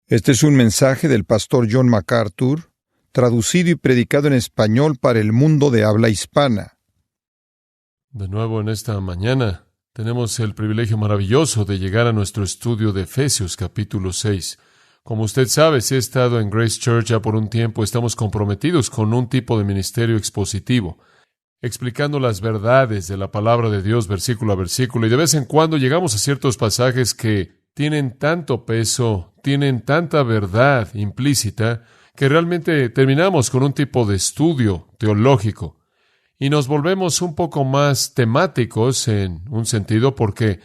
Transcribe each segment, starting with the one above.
Este es un mensaje del pastor John MacArthur, traducido y predicado en español para el mundo de habla hispana. De nuevo en esta mañana tenemos el privilegio maravilloso de llegar a nuestro estudio de Efesios capítulo 6. Como usted sabe, si he estado en Grace Church ya por un tiempo, estamos comprometidos con un tipo de ministerio expositivo, explicando las verdades de la palabra de Dios versículo a versículo, y de vez en cuando llegamos a ciertos pasajes que tienen tanto peso, tienen tanta verdad implícita, que realmente terminamos con un tipo de estudio teológico. Y nos volvemos un poco más temáticos en un sentido porque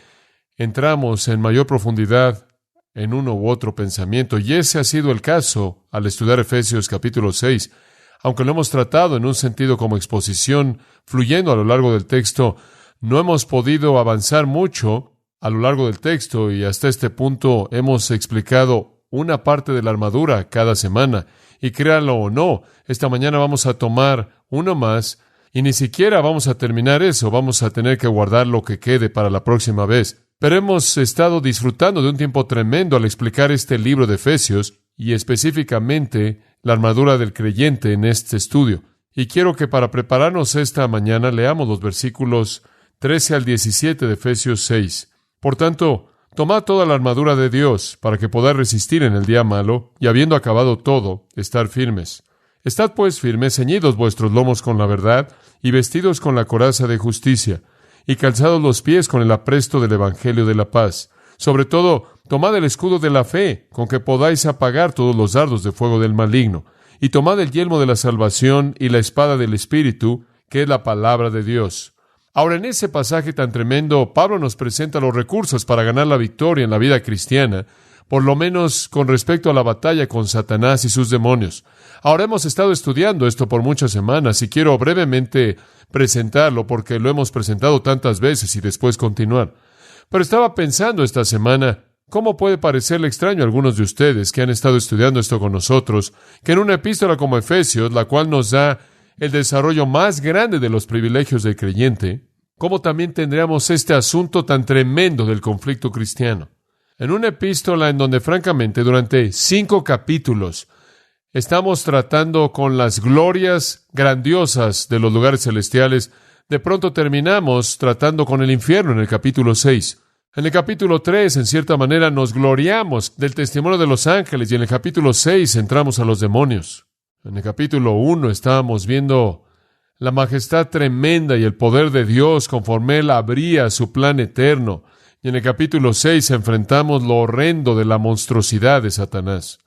entramos en mayor profundidad en uno u otro pensamiento. Y ese ha sido el caso al estudiar Efesios capítulo 6. Aunque lo hemos tratado en un sentido como exposición, fluyendo a lo largo del texto, no hemos podido avanzar mucho a lo largo del texto, y hasta este punto hemos explicado una parte de la armadura cada semana. Y créanlo o no, esta mañana vamos a tomar uno más, y ni siquiera vamos a terminar eso, vamos a tener que guardar lo que quede para la próxima vez. Pero hemos estado disfrutando de un tiempo tremendo al explicar este libro de Efesios, y específicamente la armadura del creyente en este estudio. Y quiero que para prepararnos esta mañana leamos los versículos 13 al 17 de Efesios 6. Por tanto, tomad toda la armadura de Dios para que podáis resistir en el día malo, y habiendo acabado todo, estar firmes. Estad pues firmes, ceñidos vuestros lomos con la verdad, y vestidos con la coraza de justicia, y calzados los pies con el apresto del evangelio de la paz. Sobre todo, tomad el escudo de la fe, con que podáis apagar todos los dardos de fuego del maligno, y tomad el yelmo de la salvación y la espada del Espíritu, que es la palabra de Dios. Ahora, en ese pasaje tan tremendo, Pablo nos presenta los recursos para ganar la victoria en la vida cristiana, por lo menos con respecto a la batalla con Satanás y sus demonios. Ahora, hemos estado estudiando esto por muchas semanas y quiero brevemente presentarlo porque lo hemos presentado tantas veces y después continuar. Pero estaba pensando esta semana, ¿cómo puede parecerle extraño a algunos de ustedes que han estado estudiando esto con nosotros, que en una epístola como Efesios, la cual nos da el desarrollo más grande de los privilegios del creyente, cómo también tendríamos este asunto tan tremendo del conflicto cristiano? En una epístola en donde, francamente, durante 5 capítulos estamos tratando con las glorias grandiosas de los lugares celestiales, de pronto terminamos tratando con el infierno en el capítulo 6. En el capítulo 3, en cierta manera, nos gloriamos del testimonio de los ángeles, y en el capítulo 6 entramos a los demonios. En el capítulo 1 estábamos viendo la majestad tremenda y el poder de Dios conforme Él abría su plan eterno. Y en el capítulo 6 enfrentamos lo horrendo de la monstruosidad de Satanás.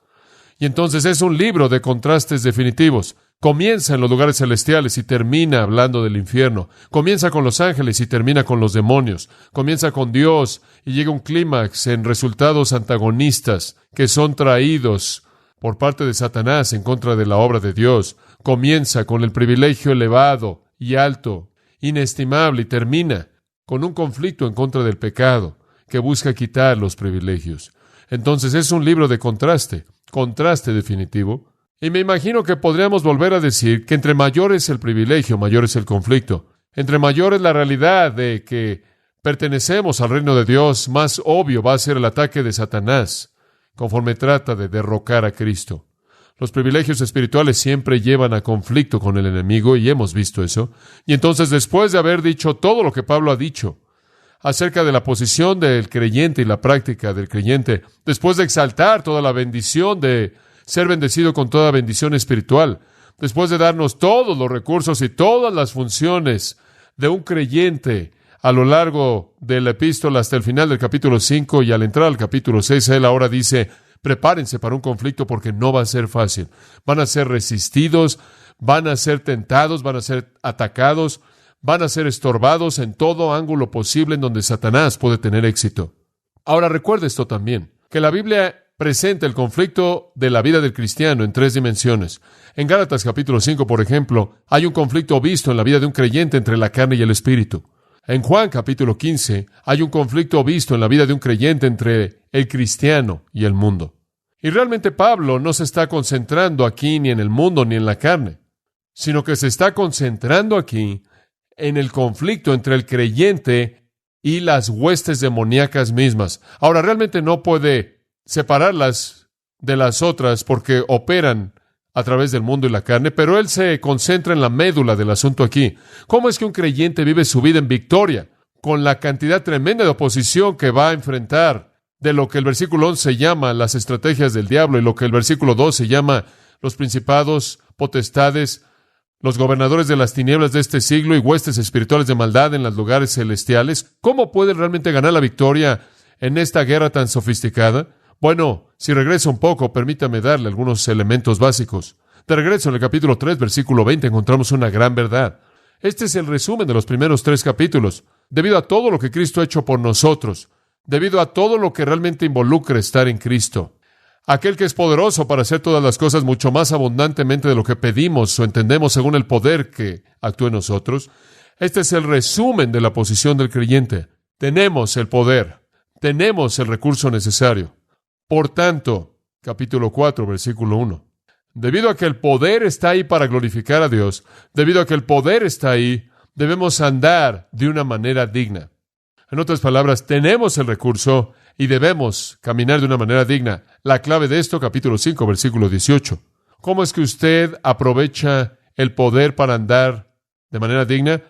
Y entonces es un libro de contrastes definitivos. Comienza en los lugares celestiales y termina hablando del infierno. Comienza con los ángeles y termina con los demonios. Comienza con Dios y llega a un clímax en resultados antagonistas que son traídos por parte de Satanás en contra de la obra de Dios. Comienza con el privilegio elevado y alto, inestimable, y termina con un conflicto en contra del pecado que busca quitar los privilegios. Entonces es un libro de contraste definitivo. Y me imagino que podríamos volver a decir que entre mayor es el privilegio, mayor es el conflicto. Entre mayor es la realidad de que pertenecemos al reino de Dios, más obvio va a ser el ataque de Satanás conforme trata de derrocar a Cristo. Los privilegios espirituales siempre llevan a conflicto con el enemigo, y hemos visto eso. Y entonces, después de haber dicho todo lo que Pablo ha dicho acerca de la posición del creyente y la práctica del creyente, después de exaltar toda la bendición de ser bendecido con toda bendición espiritual, después de darnos todos los recursos y todas las funciones de un creyente a lo largo de la epístola hasta el final del capítulo 5, y al entrar al capítulo 6, él ahora dice: prepárense para un conflicto porque no va a ser fácil. Van a ser resistidos, van a ser tentados, van a ser atacados, van a ser estorbados en todo ángulo posible en donde Satanás puede tener éxito. Ahora recuerde esto también, que la Biblia presenta el conflicto de la vida del cristiano en 3 dimensiones. En Gálatas capítulo 5, por ejemplo, hay un conflicto visto en la vida de un creyente entre la carne y el espíritu. En Juan capítulo 15 hay un conflicto visto en la vida de un creyente entre el cristiano y el mundo. Y realmente Pablo no se está concentrando aquí ni en el mundo ni en la carne, sino que se está concentrando aquí en el conflicto entre el creyente y las huestes demoníacas mismas. Ahora, realmente no puede separarlas de las otras porque operan a través del mundo y la carne, pero él se concentra en la médula del asunto aquí. ¿Cómo es que un creyente vive su vida en victoria con la cantidad tremenda de oposición que va a enfrentar de lo que el versículo 11 llama las estrategias del diablo y lo que el versículo 12 llama los principados, potestades, los gobernadores de las tinieblas de este siglo y huestes espirituales de maldad en los lugares celestiales? ¿Cómo puede realmente ganar la victoria en esta guerra tan sofisticada? Bueno, si regreso un poco, permítame darle algunos elementos básicos. De regreso en el capítulo 3, versículo 20, encontramos una gran verdad. Este es el resumen de los primeros 3 capítulos. Debido a todo lo que Cristo ha hecho por nosotros, debido a todo lo que realmente involucra estar en Cristo, aquel que es poderoso para hacer todas las cosas mucho más abundantemente de lo que pedimos o entendemos según el poder que actúa en nosotros. Este es el resumen de la posición del creyente. Tenemos el poder, tenemos el recurso necesario. Por tanto, capítulo 4, versículo 1. Debido a que el poder está ahí para glorificar a Dios, debido a que el poder está ahí, debemos andar de una manera digna. En otras palabras, tenemos el recurso y debemos caminar de una manera digna. La clave de esto, capítulo 5, versículo 18. ¿Cómo es que usted aprovecha el poder para andar de manera digna?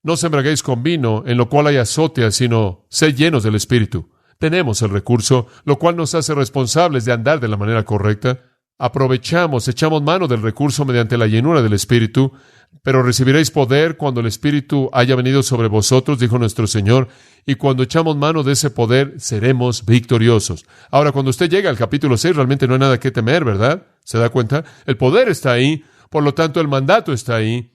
No se embriaguéis con vino, en lo cual hay azotea, sino sed llenos del Espíritu. Tenemos el recurso, lo cual nos hace responsables de andar de la manera correcta. Echamos mano del recurso mediante la llenura del Espíritu, pero recibiréis poder cuando el Espíritu haya venido sobre vosotros, dijo nuestro Señor, y cuando echamos mano de ese poder, seremos victoriosos. Ahora, cuando usted llega al capítulo 6, realmente no hay nada que temer, ¿verdad? ¿Se da cuenta? El poder está ahí, por lo tanto, el mandato está ahí,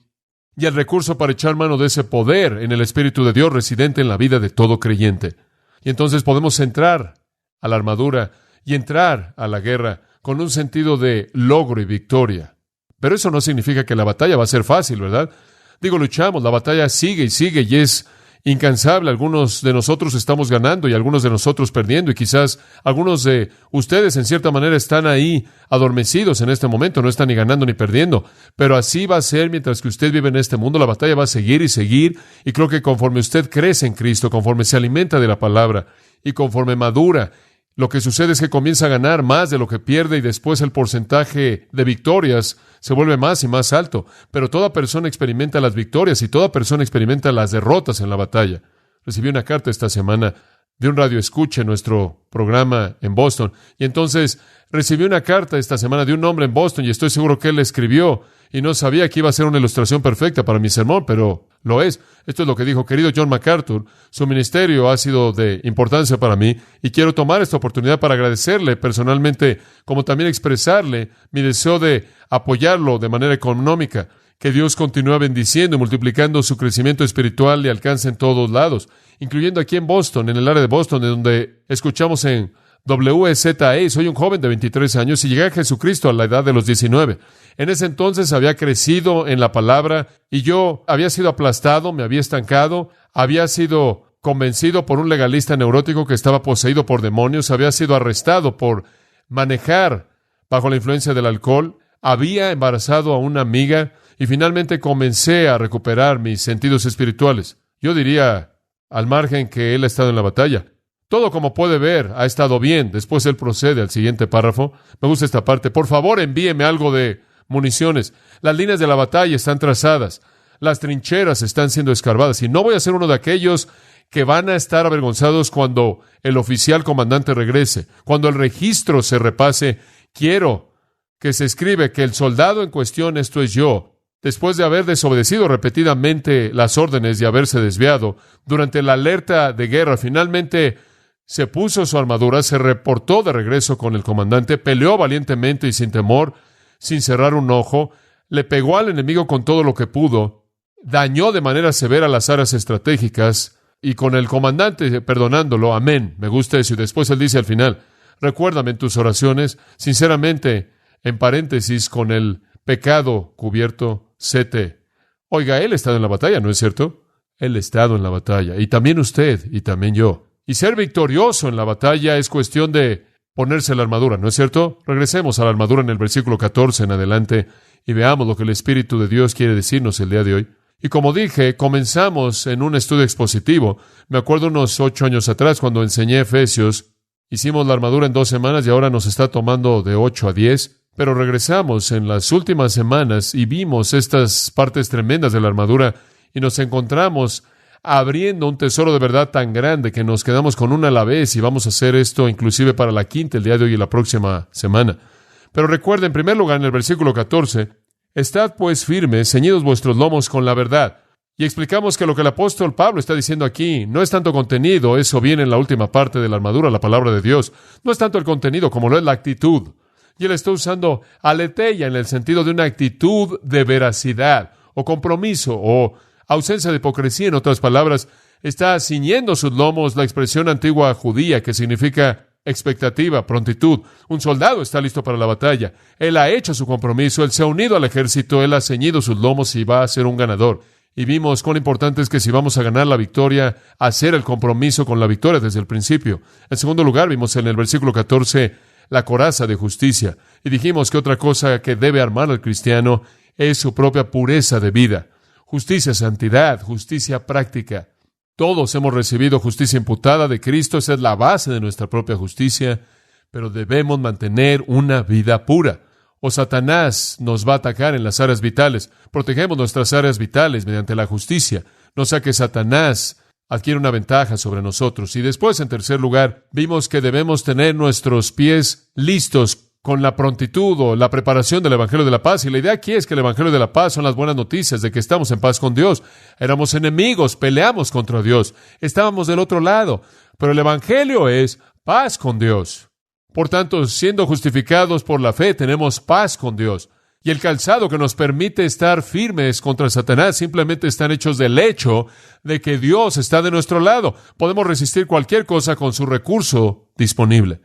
y el recurso para echar mano de ese poder en el Espíritu de Dios residente en la vida de todo creyente. Y entonces podemos entrar a la armadura y entrar a la guerra con un sentido de logro y victoria. Pero eso no significa que la batalla va a ser fácil, ¿verdad? Luchamos, la batalla sigue y es incansable. Algunos de nosotros estamos ganando y algunos de nosotros perdiendo, y quizás algunos de ustedes en cierta manera están ahí adormecidos en este momento, no están ni ganando ni perdiendo. Pero así va a ser mientras que usted vive en este mundo. La batalla va a seguir, y creo que conforme usted crece en Cristo, conforme se alimenta de la palabra y conforme madura, lo que sucede es que comienza a ganar más de lo que pierde y después el porcentaje de victorias se vuelve más y más alto. Pero toda persona experimenta las victorias y toda persona experimenta las derrotas en la batalla. Recibí una carta esta semana de un radioescucha en nuestro programa en Boston. Y entonces recibí una carta esta semana de un hombre en Boston y estoy seguro que él la escribió y no sabía que iba a ser una ilustración perfecta para mi sermón, pero lo es. Esto es lo que dijo: querido John MacArthur, su ministerio ha sido de importancia para mí y quiero tomar esta oportunidad para agradecerle personalmente, como también expresarle mi deseo de apoyarlo de manera económica. Que Dios continúe bendiciendo y multiplicando su crecimiento espiritual y alcance en todos lados, incluyendo aquí en Boston, en el área de Boston, en donde escuchamos en WZE. Soy un joven de 23 años y llegué a Jesucristo a la edad de los 19. En ese entonces había crecido en la palabra y yo había sido aplastado, me había estancado, había sido convencido por un legalista neurótico que estaba poseído por demonios, había sido arrestado por manejar bajo la influencia del alcohol, había embarazado a una amiga y finalmente comencé a recuperar mis sentidos espirituales. Yo diría, al margen que él ha estado en la batalla. Todo, como puede ver, ha estado bien. Después él procede al siguiente párrafo. Me gusta esta parte. Por favor, envíeme algo de municiones. Las líneas de la batalla están trazadas. Las trincheras están siendo escarbadas. Y no voy a ser uno de aquellos que van a estar avergonzados cuando el oficial comandante regrese. Cuando el registro se repase, quiero que se escribe que el soldado en cuestión, esto es yo, después de haber desobedecido repetidamente las órdenes y haberse desviado, durante la alerta de guerra, finalmente se puso su armadura, se reportó de regreso con el comandante, peleó valientemente y sin temor, sin cerrar un ojo, le pegó al enemigo con todo lo que pudo, dañó de manera severa las áreas estratégicas y con el comandante perdonándolo. Amén. Me gusta eso. Y después él dice al final: recuérdame en tus oraciones, sinceramente, en paréntesis, con el pecado cubierto, séte. Oiga, él ha estado en la batalla, ¿no es cierto? Él ha estado en la batalla. Y también usted, y también yo. Y ser victorioso en la batalla es cuestión de ponerse la armadura, ¿no es cierto? Regresemos a la armadura en el versículo 14 en adelante y veamos lo que el Espíritu de Dios quiere decirnos el día de hoy. Y como dije, comenzamos en un estudio expositivo. Me acuerdo unos 8 años atrás cuando enseñé Efesios Hicimos la armadura en 2 semanas y ahora nos está tomando de 8 a 10, pero regresamos en las últimas semanas y vimos estas partes tremendas de la armadura y nos encontramos abriendo un tesoro de verdad tan grande que nos quedamos con una a la vez, y vamos a hacer esto inclusive para la quinta el día de hoy y la próxima semana. Pero recuerden, en primer lugar, en el versículo 14, estad pues firmes, ceñidos vuestros lomos con la verdad. Y explicamos que lo que el apóstol Pablo está diciendo aquí no es tanto contenido, eso viene en la última parte de la armadura, la palabra de Dios. No es tanto el contenido como lo es la actitud. Y él está usando aletheia en el sentido de una actitud de veracidad o compromiso o ausencia de hipocresía. En otras palabras, está ciñendo sus lomos, la expresión antigua judía que significa expectativa, prontitud. Un soldado está listo para la batalla. Él ha hecho su compromiso, él se ha unido al ejército, él ha ceñido sus lomos y va a ser un ganador. Y vimos cuán importante es que si vamos a ganar la victoria, hacer el compromiso con la victoria desde el principio. En segundo lugar, vimos en el versículo 14 la coraza de justicia. Y dijimos que otra cosa que debe armar al cristiano es su propia pureza de vida. Justicia, santidad, justicia práctica. Todos hemos recibido justicia imputada de Cristo, esa es la base de nuestra propia justicia, pero debemos mantener una vida pura. O Satanás nos va a atacar en las áreas vitales. Protegemos nuestras áreas vitales mediante la justicia. No sea que Satanás adquiere una ventaja sobre nosotros. Y después, en tercer lugar, vimos que debemos tener nuestros pies listos con la prontitud o la preparación del Evangelio de la Paz. Y la idea aquí es que el Evangelio de la Paz son las buenas noticias de que estamos en paz con Dios. Éramos enemigos, peleamos contra Dios, estábamos del otro lado. Pero el Evangelio es paz con Dios. Por tanto, siendo justificados por la fe, tenemos paz con Dios. Y el calzado que nos permite estar firmes contra Satanás simplemente están hechos del hecho de que Dios está de nuestro lado. Podemos resistir cualquier cosa con su recurso disponible.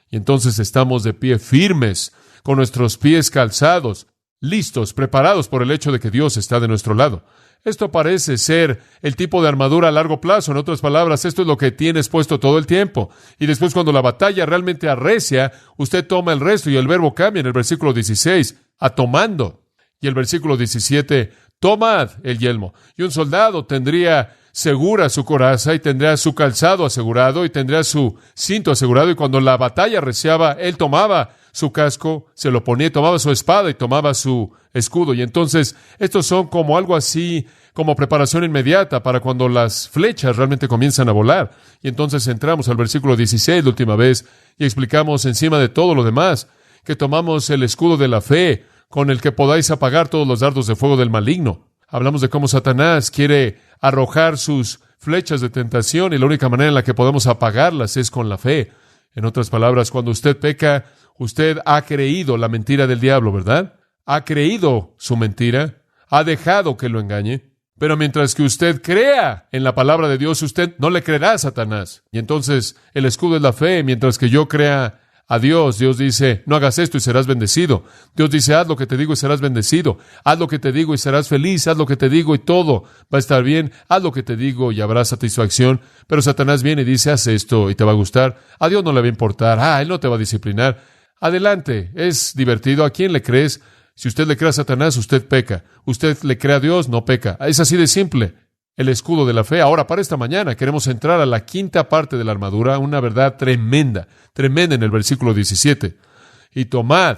Y entonces estamos de pie firmes, con nuestros pies calzados, listos, preparados por el hecho de que Dios está de nuestro lado. Esto parece ser el tipo de armadura a largo plazo. En otras palabras, esto es lo que tienes puesto todo el tiempo. Y después, cuando la batalla realmente arrecia, usted toma el resto y el verbo cambia en el versículo 16, a tomando. Y el versículo 17, tomad el yelmo. Y un soldado tendría segura su coraza y tendría su calzado asegurado y tendría su cinto asegurado. Y cuando la batalla arreciaba, él tomaba su casco, se lo ponía, tomaba su espada y tomaba su escudo. Y entonces, estos son como algo así, como preparación inmediata para cuando las flechas realmente comienzan a volar. Y entonces entramos al versículo 16 la última vez y explicamos encima de todo lo demás que tomamos el escudo de la fe con el que podáis apagar todos los dardos de fuego del maligno. Hablamos de cómo Satanás quiere arrojar sus flechas de tentación y la única manera en la que podemos apagarlas es con la fe. En otras palabras, cuando usted peca, usted ha creído la mentira del diablo, ¿verdad? Ha creído su mentira, ha dejado que lo engañe. Pero mientras que usted crea en la palabra de Dios, usted no le creerá a Satanás. Y entonces el escudo es la fe. Mientras que yo crea a Dios, Dios dice, no hagas esto y serás bendecido. Dios dice, haz lo que te digo y serás bendecido. Haz lo que te digo y serás feliz. Haz lo que te digo y todo va a estar bien. Haz lo que te digo y habrá satisfacción. Pero Satanás viene y dice, haz esto y te va a gustar. A Dios no le va a importar. Él no te va a disciplinar. Adelante, es divertido. ¿A quién le crees? Si usted le cree a Satanás, usted peca. Usted le cree a Dios, no peca. Es así de simple. El escudo de la fe. Ahora, para esta mañana, queremos entrar a la quinta parte de la armadura, una verdad tremenda, tremenda en el versículo 17. Y tomad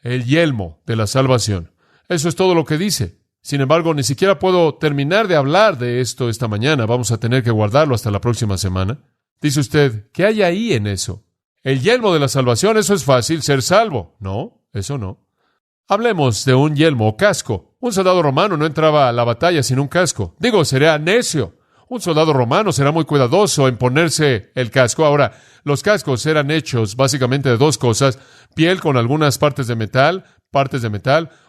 el yelmo de la salvación. Eso es todo lo que dice. Sin embargo, ni siquiera puedo terminar de hablar de esto esta mañana. Vamos a tener que guardarlo hasta la próxima semana. Dice usted, ¿qué hay ahí en eso? El yelmo de la salvación, eso es fácil, ser salvo. No, eso no. Hablemos de un yelmo o casco. Un soldado romano no entraba a la batalla sin un casco. Digo, sería necio. Un soldado romano será muy cuidadoso en ponerse el casco. Ahora, los cascos eran hechos básicamente de 2 cosas. Piel con algunas partes de metal,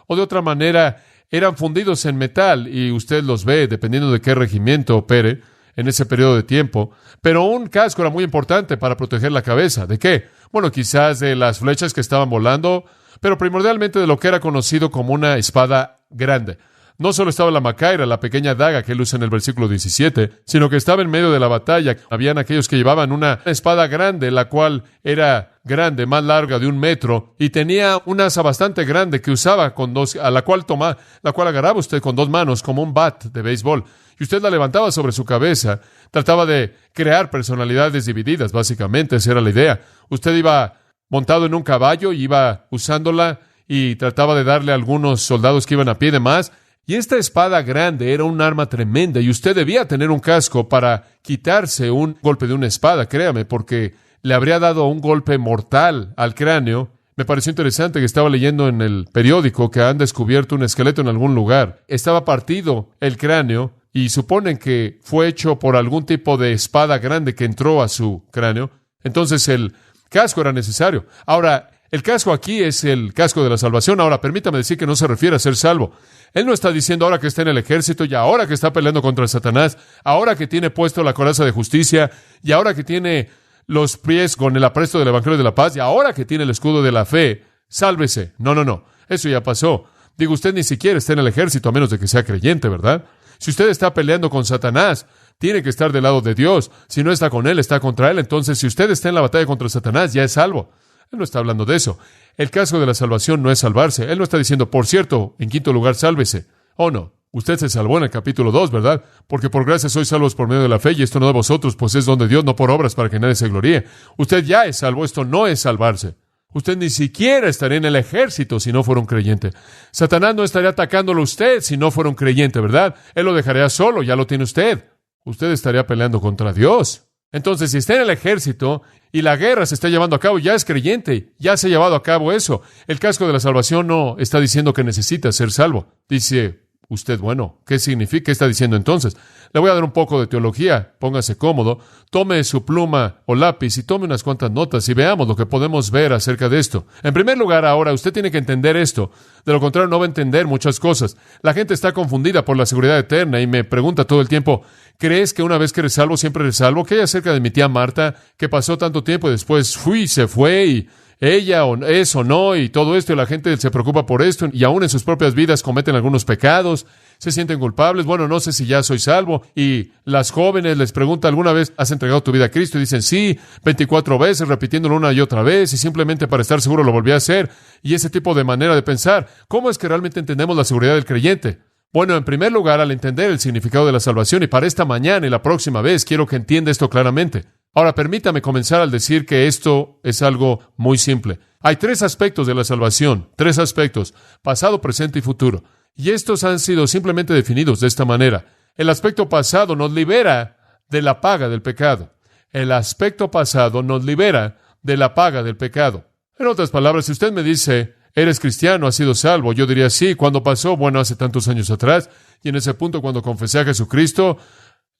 o de otra manera eran fundidos en metal y usted los ve dependiendo de qué regimiento opere en ese periodo de tiempo. Pero un casco era muy importante para proteger la cabeza. ¿De qué? Bueno, quizás de las flechas que estaban volando, pero primordialmente de lo que era conocido como una espada grande. No solo estaba la macaira, la pequeña daga que él usa en el versículo 17, sino que estaba en medio de la batalla. Habían aquellos que llevaban una espada grande, la cual era grande, más larga de 1 metro, y tenía una asa bastante grande que usaba con 2, la cual agarraba usted con 2 manos como un bat de béisbol. y usted la levantaba sobre su cabeza. Trataba de crear personalidades divididas, básicamente, esa era la idea. Usted iba montado en un caballo y iba usándola y trataba de darle a algunos soldados que iban a pie de más. Y esta espada grande era un arma tremenda y usted debía tener un casco para quitarse un golpe de una espada, créame, porque le habría dado un golpe mortal al cráneo. Me pareció interesante que estaba leyendo en el periódico que han descubierto un esqueleto en algún lugar. Estaba partido el cráneo y suponen que fue hecho por algún tipo de espada grande que entró a su cráneo. Entonces el casco era necesario. Ahora, el casco aquí es el casco de la salvación. Ahora, permítame decir que no se refiere a ser salvo. Él no está diciendo ahora que está en el ejército y ahora que está peleando contra Satanás, ahora que tiene puesto la coraza de justicia y ahora que tiene los pies con el apresto del Evangelio de la paz y ahora que tiene el escudo de la fe, sálvese. No. Eso ya pasó. Digo, usted ni siquiera está en el ejército a menos de que sea creyente, ¿verdad? Si usted está peleando con Satanás, tiene que estar del lado de Dios. Si no está con él, está contra él. Entonces, si usted está en la batalla contra Satanás, ya es salvo. Él no está hablando de eso. El casco de la salvación no es salvarse. Él no está diciendo, por cierto, en quinto lugar, sálvese. Oh, no. Usted se salvó en el capítulo 2, ¿verdad? Porque por gracia sois salvos por medio de la fe, y esto no de vosotros, pues es don de Dios, no por obras para que nadie se gloríe. Usted ya es salvo, esto no es salvarse. Usted ni siquiera estaría en el ejército si no fuera un creyente. Satanás no estaría atacándolo a usted si no fuera un creyente, ¿verdad? Él lo dejaría solo, ya lo tiene usted. Usted estaría peleando contra Dios. Entonces, si está en el ejército y la guerra se está llevando a cabo, ya es creyente, ya se ha llevado a cabo eso. El casco de la salvación no está diciendo que necesita ser salvo. Dice usted, bueno, ¿qué significa? ¿Qué está diciendo entonces? Le voy a dar un poco de teología, póngase cómodo, tome su pluma o lápiz y tome unas cuantas notas y veamos lo que podemos ver acerca de esto. En primer lugar, ahora, usted tiene que entender esto. De lo contrario, no va a entender muchas cosas. La gente está confundida por la seguridad eterna y me pregunta todo el tiempo, ¿crees que una vez que eres salvo, siempre eres salvo? ¿Qué hay acerca de mi tía Marta, que pasó tanto tiempo y después se fue y ella o es o no y todo esto, y la gente se preocupa por esto y aún en sus propias vidas cometen algunos pecados, se sienten culpables? Bueno, no sé si ya soy salvo. Y las jóvenes les pregunta, ¿alguna vez has entregado tu vida a Cristo? Y dicen, sí, 24 veces, repitiéndolo una y otra vez, y simplemente para estar seguro lo volví a hacer. Y ese tipo de manera de pensar, ¿cómo es que realmente entendemos la seguridad del creyente? Bueno, en primer lugar, al entender el significado de la salvación, y para esta mañana y la próxima vez quiero que entienda esto claramente. Ahora, permítame comenzar al decir que esto es algo muy simple. Hay 3 aspectos de la salvación, 3 aspectos, pasado, presente y futuro. Y estos han sido simplemente definidos de esta manera. El aspecto pasado nos libera de la paga del pecado. El aspecto pasado nos libera de la paga del pecado. En otras palabras, si usted me dice, ¿eres cristiano? ¿Has sido salvo? Yo diría, sí. ¿Cuándo pasó? Bueno, hace tantos años atrás. Y en ese punto, cuando confesé a Jesucristo,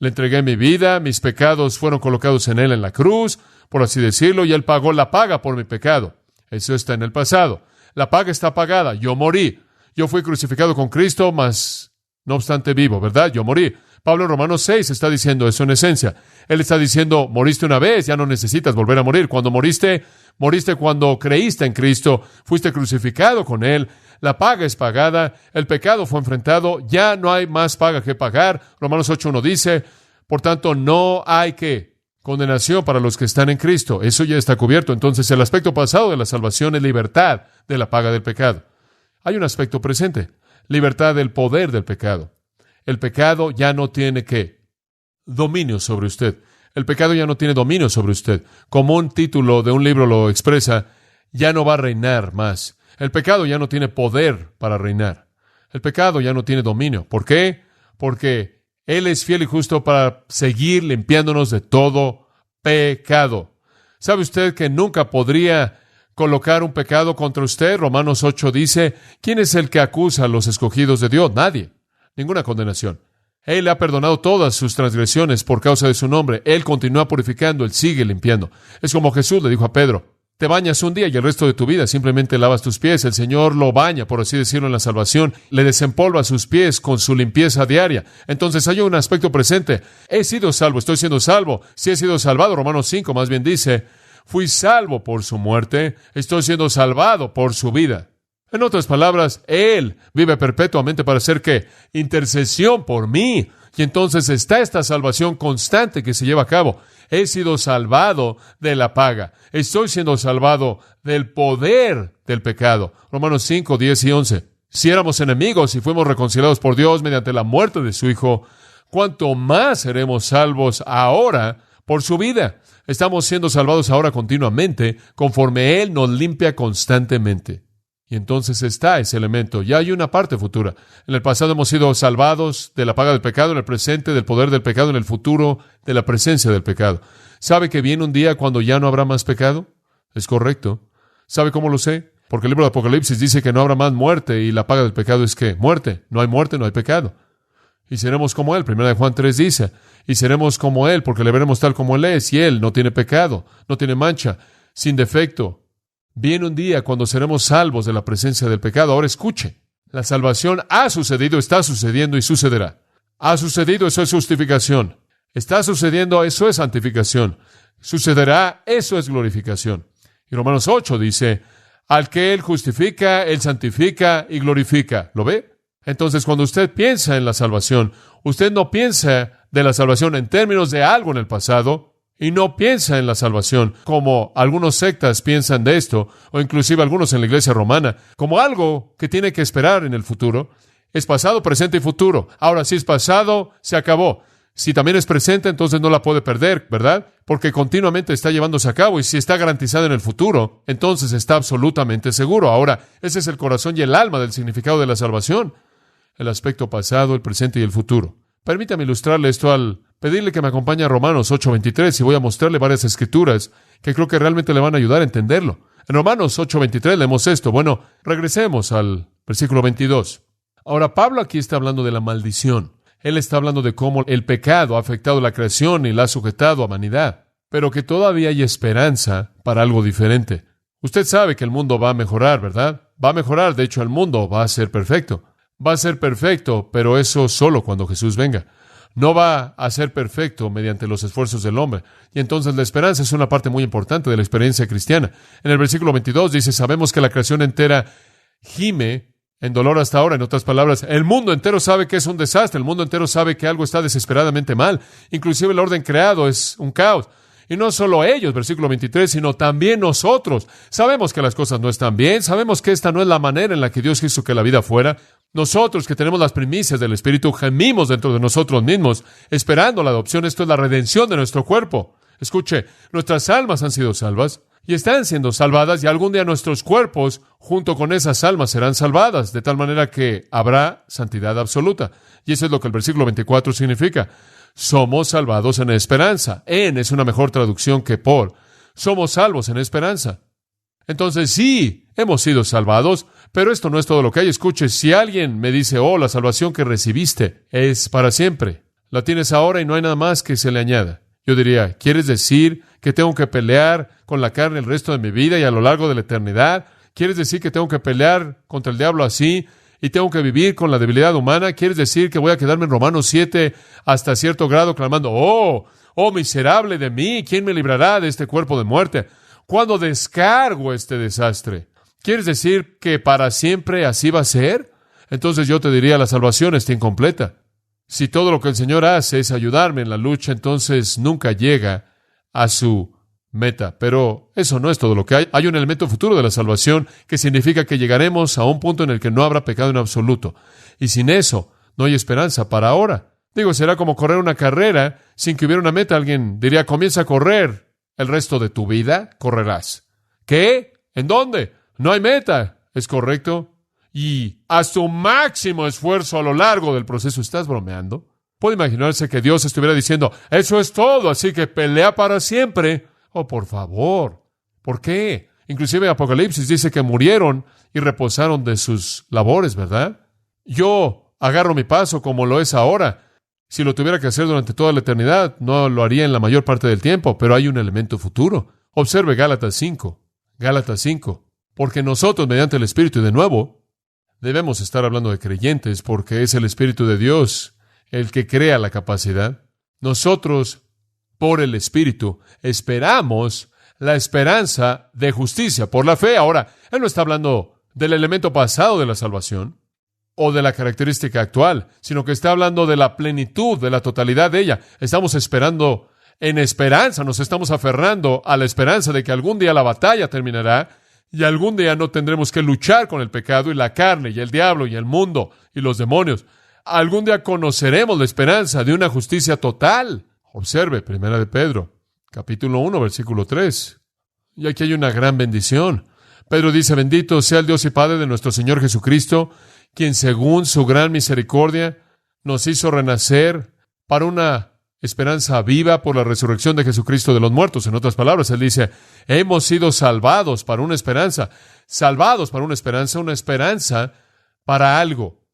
le entregué mi vida, mis pecados fueron colocados en Él en la cruz, por así decirlo, y Él pagó la paga por mi pecado. Eso está en el pasado. La paga está pagada. Yo morí. Yo fui crucificado con Cristo, mas no obstante vivo, ¿verdad? Yo morí. Pablo en Romanos 6 está diciendo eso en esencia. Él está diciendo, moriste una vez, ya no necesitas volver a morir. Cuando moriste cuando creíste en Cristo, fuiste crucificado con Él. La paga es pagada, el pecado fue enfrentado, ya no hay más paga que pagar. Romanos 8:1 dice, por tanto, no hay condenación para los que están en Cristo. Eso ya está cubierto. Entonces, el aspecto pasado de la salvación es libertad de la paga del pecado. Hay un aspecto presente, libertad del poder del pecado. El pecado ya no tiene dominio sobre usted. El pecado ya no tiene dominio sobre usted. Como un título de un libro lo expresa, ya no va a reinar más. El pecado ya no tiene poder para reinar. El pecado ya no tiene dominio. ¿Por qué? Porque Él es fiel y justo para seguir limpiándonos de todo pecado. ¿Sabe usted que nunca podría colocar un pecado contra usted? Romanos 8 dice, ¿quién es el que acusa a los escogidos de Dios? Nadie. Ninguna condenación. Él le ha perdonado todas sus transgresiones por causa de su nombre. Él continúa purificando, Él sigue limpiando. Es como Jesús le dijo a Pedro, te bañas un día y el resto de tu vida simplemente lavas tus pies. El Señor lo baña, por así decirlo, en la salvación. Le desempolva sus pies con su limpieza diaria. Entonces hay un aspecto presente. He sido salvo, estoy siendo salvo. Si he sido salvado, Romanos 5 más bien dice, fui salvo por su muerte, estoy siendo salvado por su vida. En otras palabras, Él vive perpetuamente para hacer ¿qué? Intercesión por mí. Y entonces está esta salvación constante que se lleva a cabo. He sido salvado de la paga. Estoy siendo salvado del poder del pecado. Romanos 5, 10 y 11. Si éramos enemigos y fuimos reconciliados por Dios mediante la muerte de su Hijo, cuánto más seremos salvos ahora por su vida. Estamos siendo salvados ahora continuamente, conforme Él nos limpia constantemente. Y entonces está ese elemento. Ya hay una parte futura. En el pasado hemos sido salvados de la paga del pecado, en el presente del poder del pecado, en el futuro de la presencia del pecado. ¿Sabe que viene un día cuando ya no habrá más pecado? Es correcto. ¿Sabe cómo lo sé? Porque el libro de Apocalipsis dice que no habrá más muerte, y la paga del pecado es ¿qué? Muerte. No hay muerte, no hay pecado. Y seremos como Él. Primera de Juan 3 dice, y seremos como Él, porque le veremos tal como Él es, y Él no tiene pecado, no tiene mancha, sin defecto. Viene un día cuando seremos salvos de la presencia del pecado. Ahora escuche, la salvación ha sucedido, está sucediendo y sucederá. Ha sucedido, eso es justificación. Está sucediendo, eso es santificación. Sucederá, eso es glorificación. Y Romanos 8 dice, al que Él justifica, Él santifica y glorifica. ¿Lo ve? Entonces, cuando usted piensa en la salvación, usted no piensa de la salvación en términos de algo en el pasado, y no piensa en la salvación como algunos sectas piensan de esto, o inclusive algunos en la iglesia romana, como algo que tiene que esperar en el futuro. Es pasado, presente y futuro. Ahora, si es pasado, se acabó. Si también es presente, entonces no la puede perder, ¿verdad? Porque continuamente está llevándose a cabo, y si está garantizado en el futuro, entonces está absolutamente seguro. Ahora, ese es el corazón y el alma del significado de la salvación. El aspecto pasado, el presente y el futuro. Permítame ilustrarle esto al pedirle que me acompañe a Romanos 8:23, y voy a mostrarle varias escrituras que creo que realmente le van a ayudar a entenderlo. En Romanos 8:23 leemos esto. Bueno, regresemos al versículo 22. Ahora, Pablo aquí está hablando de la maldición. Él está hablando de cómo el pecado ha afectado la creación y la ha sujetado a vanidad, pero que todavía hay esperanza para algo diferente. Usted sabe que el mundo va a mejorar, ¿verdad? Va a mejorar, de hecho el mundo va a ser perfecto. Va a ser perfecto, pero eso solo cuando Jesús venga. No va a ser perfecto mediante los esfuerzos del hombre. Y entonces la esperanza es una parte muy importante de la experiencia cristiana. En el versículo 22 dice, sabemos que la creación entera gime en dolor hasta ahora. En otras palabras, el mundo entero sabe que es un desastre. El mundo entero sabe que algo está desesperadamente mal. Inclusive el orden creado es un caos. Y no solo ellos, versículo 23, sino también nosotros. Sabemos que las cosas no están bien. Sabemos que esta no es la manera en la que Dios quiso que la vida fuera. Nosotros, que tenemos las primicias del Espíritu, gemimos dentro de nosotros mismos, esperando la adopción. Esto es la redención de nuestro cuerpo. Escuche, nuestras almas han sido salvas y están siendo salvadas, y algún día nuestros cuerpos, junto con esas almas, serán salvadas, de tal manera que habrá santidad absoluta. Y eso es lo que el versículo 24 significa. Somos salvados en esperanza. En es una mejor traducción que por. Somos salvos en esperanza. Entonces sí, hemos sido salvados, pero esto no es todo lo que hay. Escuche, si alguien me dice, oh, la salvación que recibiste es para siempre, la tienes ahora y no hay nada más que se le añada. Yo diría, ¿quieres decir que tengo que pelear con la carne el resto de mi vida y a lo largo de la eternidad? ¿Quieres decir que tengo que pelear contra el diablo así y tengo que vivir con la debilidad humana? ¿Quieres decir que voy a quedarme en Romanos 7 hasta cierto grado clamando, oh miserable de mí, ¿quién me librará de este cuerpo de muerte? ¿Cuándo descargo este desastre? ¿Quieres decir que para siempre así va a ser? Entonces yo te diría, la salvación está incompleta. Si todo lo que el Señor hace es ayudarme en la lucha, entonces nunca llega a su meta. Pero eso no es todo lo que hay. Hay un elemento futuro de la salvación que significa que llegaremos a un punto en el que no habrá pecado en absoluto. Y sin eso, no hay esperanza para ahora. Digo, será como correr una carrera sin que hubiera una meta. Alguien diría, comienza a correr el resto de tu vida, correrás. ¿Qué? ¿En dónde? No hay meta. ¿Es correcto? Y a su máximo esfuerzo a lo largo del proceso. ¿Estás bromeando? Puede imaginarse que Dios estuviera diciendo, eso es todo, así que pelea para siempre. Oh, por favor. ¿Por qué? Inclusive Apocalipsis dice que murieron y reposaron de sus labores, ¿verdad? Yo agarro mi paso como lo es ahora. Si lo tuviera que hacer durante toda la eternidad, no lo haría en la mayor parte del tiempo, pero hay un elemento futuro. Observe Gálatas 5. Gálatas 5. Porque nosotros, mediante el Espíritu, y de nuevo, debemos estar hablando de creyentes, porque es el Espíritu de Dios el que crea la capacidad. Nosotros, por el Espíritu, esperamos la esperanza de justicia por la fe. Ahora, Él no está hablando del elemento pasado de la salvación o de la característica actual, sino que está hablando de la plenitud, de la totalidad de ella. Estamos esperando en esperanza, nos estamos aferrando a la esperanza de que algún día la batalla terminará y algún día no tendremos que luchar con el pecado y la carne y el diablo y el mundo y los demonios. algún día conoceremos la esperanza de una justicia total. Observe, 1 de Pedro, capítulo 1, versículo 3. Y aquí hay una gran bendición. Pedro dice: bendito sea el Dios y Padre de nuestro Señor Jesucristo, quien según su gran misericordia nos hizo renacer para una esperanza viva por la resurrección de Jesucristo de los muertos. En otras palabras, él dice, hemos sido salvados para una esperanza, una esperanza para algo.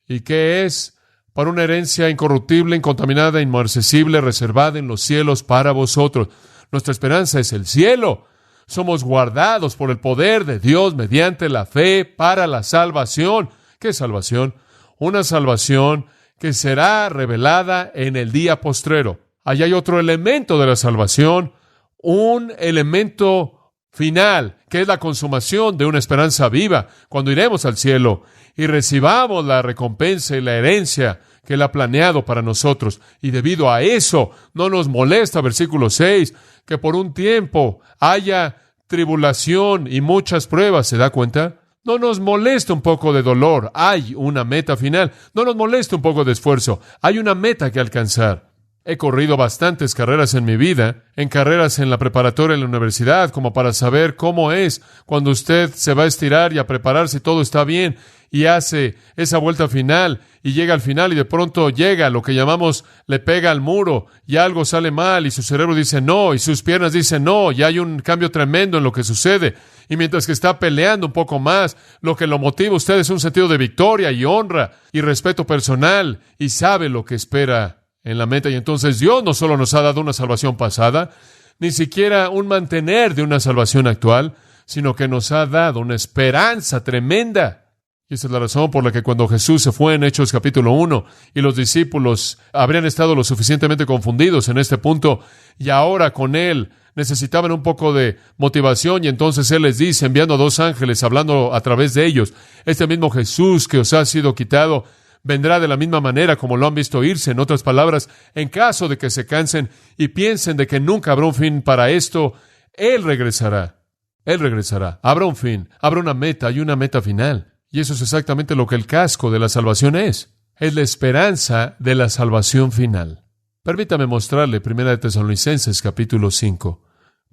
¿Y qué es? Para una herencia incorruptible, incontaminada, inmarcesible, reservada en los cielos para vosotros. Nuestra esperanza es el cielo. Somos guardados por el poder de Dios mediante la fe para la salvación. ¿Qué salvación? Una salvación que será revelada en el día postrero. Allí hay otro elemento de la salvación, un elemento final, que es la consumación de una esperanza viva, cuando iremos al cielo y recibamos la recompensa y la herencia que Él ha planeado para nosotros. Y debido a eso, no nos molesta, versículo 6, que por un tiempo haya tribulación y muchas pruebas. ¿Se da cuenta? No nos molesta un poco de dolor. Hay una meta final. No nos molesta un poco de esfuerzo. Hay una meta que alcanzar. He corrido bastantes carreras en mi vida, en carreras en la preparatoria, en la universidad, como para saber cómo es cuando usted se va a estirar y a prepararse y todo está bien y hace esa vuelta final y llega al final y de pronto llega lo que llamamos le pega al muro y algo sale mal y su cerebro dice no y sus piernas dicen no y hay un cambio tremendo en lo que sucede. Y mientras que está peleando un poco más, lo que lo motiva a usted es un sentido de victoria y honra y respeto personal y sabe lo que espera en la meta. Y entonces Dios no solo nos ha dado una salvación pasada, ni siquiera un mantener de una salvación actual, sino que nos ha dado una esperanza tremenda. Y esa es la razón por la que cuando Jesús se fue en Hechos capítulo 1 y los discípulos habrían estado lo suficientemente confundidos en este punto y ahora con Él necesitaban un poco de motivación y entonces Él les dice, enviando a 2 ángeles, hablando a través de ellos, este mismo Jesús que os ha sido quitado vendrá de la misma manera como lo han visto irse. En otras palabras, en caso de que se cansen y piensen de que nunca habrá un fin para esto, Él regresará. Él regresará. Habrá un fin, habrá una meta y una meta final. Y eso es exactamente lo que el casco de la salvación es. Es la esperanza de la salvación final. Permítame mostrarle 1 Tesalonicenses capítulo 5.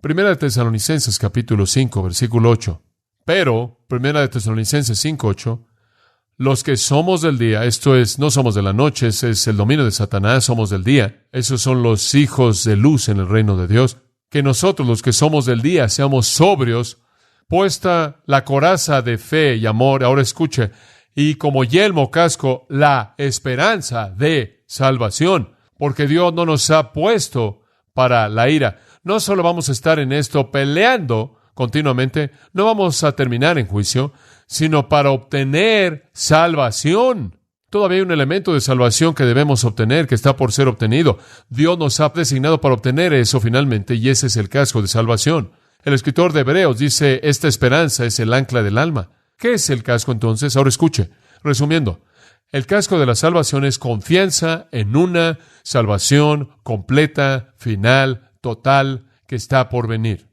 1 Tesalonicenses capítulo 5, versículo 8. Pero, 1 Tesalonicenses 5, 8, los que somos del día, esto es, no somos de la noche, ese es el dominio de Satanás, somos del día. Esos son los hijos de luz en el reino de Dios. Que nosotros, los que somos del día, seamos sobrios, puesta la coraza de fe y amor, ahora escuche, y como yelmo casco, la esperanza de salvación, porque Dios no nos ha puesto para la ira. No solo vamos a estar en esto peleando continuamente, no vamos a terminar en juicio, sino para obtener salvación. Todavía hay un elemento de salvación que debemos obtener, que está por ser obtenido. Dios nos ha designado para obtener eso finalmente, y ese es el casco de salvación. El escritor de Hebreos dice, esta esperanza es el ancla del alma. ¿Qué es el casco entonces? Ahora escuche, resumiendo, el casco de la salvación es confianza en una salvación completa, final, total, que está por venir.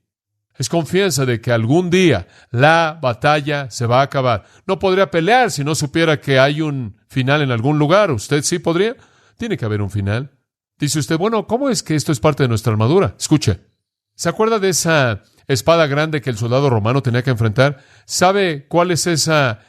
Es confianza de que algún día la batalla se va a acabar. No podría pelear si no supiera que hay un final en algún lugar. ¿Usted sí podría? Tiene que haber un final. Dice usted, bueno, ¿cómo es que esto es parte de nuestra armadura? Escuche, ¿se acuerda de esa espada grande que el soldado romano tenía que enfrentar? ¿Sabe cuál es esa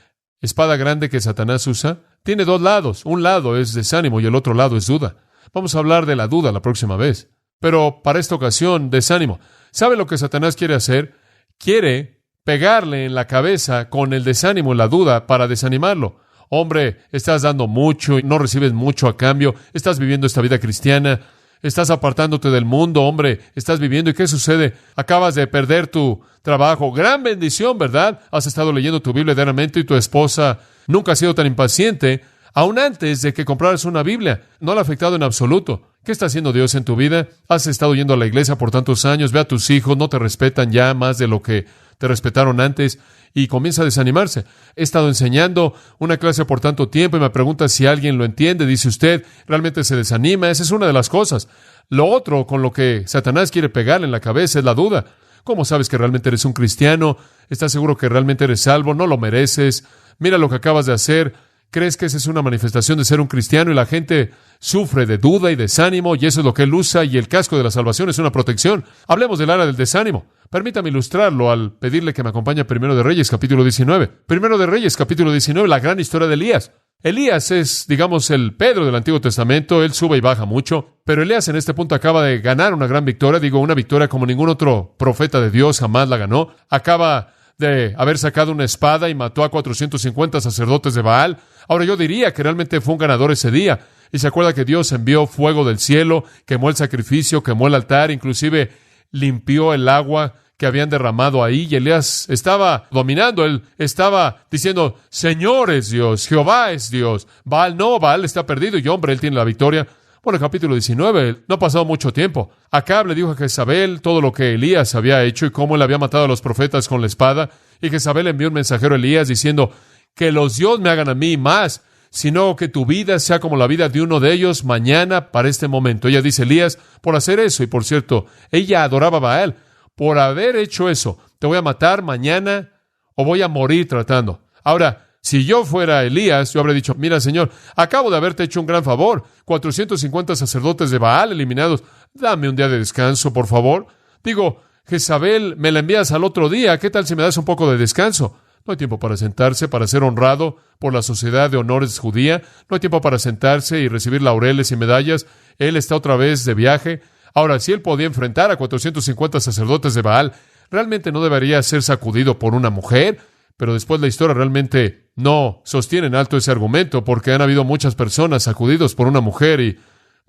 espada grande que Satanás usa? Tiene 2 lados. Un lado es desánimo y el otro lado es duda. Vamos a hablar de la duda la próxima vez. Pero para esta ocasión, desánimo. ¿Sabe lo que Satanás quiere hacer? Quiere pegarle en la cabeza con el desánimo y la duda para desanimarlo. Hombre, estás dando mucho y no recibes mucho a cambio. Estás viviendo esta vida cristiana. Estás apartándote del mundo, hombre. Estás viviendo. ¿Y qué sucede? Acabas de perder tu trabajo. Gran bendición, ¿verdad? Has estado leyendo tu Biblia diariamente y tu esposa nunca ha sido tan impaciente, aún antes de que compraras una Biblia. No le ha afectado en absoluto. ¿Qué está haciendo Dios en tu vida? Has estado yendo a la iglesia por tantos años. Ve a tus hijos, no te respetan ya más de lo que te respetaron antes. Y comienza a desanimarse. He estado enseñando una clase por tanto tiempo y me pregunta si alguien lo entiende. Dice usted, realmente se desanima. Esa es una de las cosas. Lo otro con lo que Satanás quiere pegarle en la cabeza es la duda. ¿Cómo sabes que realmente eres un cristiano? ¿Estás seguro que realmente eres salvo? No lo mereces. Mira lo que acabas de hacer. ¿Crees que esa es una manifestación de ser un cristiano y la gente sufre de duda y desánimo y eso es lo que él usa y el casco de la salvación es una protección? Hablemos del área del desánimo. Permítame ilustrarlo al pedirle que me acompañe a 1 de Reyes, capítulo 19. 1 de Reyes, capítulo 19, la gran historia de Elías. Elías es, digamos, el Pedro del Antiguo Testamento. Él sube y baja mucho, pero Elías en este punto acaba de ganar una gran victoria. Digo, una victoria como ningún otro profeta de Dios jamás la ganó. Acaba de haber sacado una espada y mató a 450 sacerdotes de Baal. Ahora yo diría que realmente fue un ganador ese día. Y se acuerda que Dios envió fuego del cielo, quemó el sacrificio, quemó el altar, inclusive limpió el agua que habían derramado ahí. Y Elías estaba dominando, él estaba diciendo, Señor es Dios, Jehová es Dios. Baal no, Baal está perdido y hombre, él tiene la victoria. Bueno, el capítulo 19, no ha pasado mucho tiempo. Acab le dijo a Jezabel todo lo que Elías había hecho y cómo él había matado a los profetas con la espada. Y Jezabel envió un mensajero a Elías diciendo, que los dioses me hagan a mí más, sino que tu vida sea como la vida de uno de ellos mañana para este momento. Ella dice, Elías, por hacer eso, y por cierto, ella adoraba a Baal, por haber hecho eso, te voy a matar mañana o voy a morir tratando. Ahora, si yo fuera Elías, yo habría dicho, mira, Señor, acabo de haberte hecho un gran favor, 450 sacerdotes de Baal eliminados, dame un día de descanso, por favor. Digo, Jezabel, me la envías al otro día, ¿qué tal si me das un poco de descanso? No hay tiempo para sentarse, para ser honrado por la sociedad de honores judía. No hay tiempo para sentarse y recibir laureles y medallas. Él está otra vez de viaje. Ahora, si él podía enfrentar a 450 sacerdotes de Baal, realmente no debería ser sacudido por una mujer. Pero después la historia realmente no sostiene en alto ese argumento, porque han habido muchas personas sacudidos por una mujer y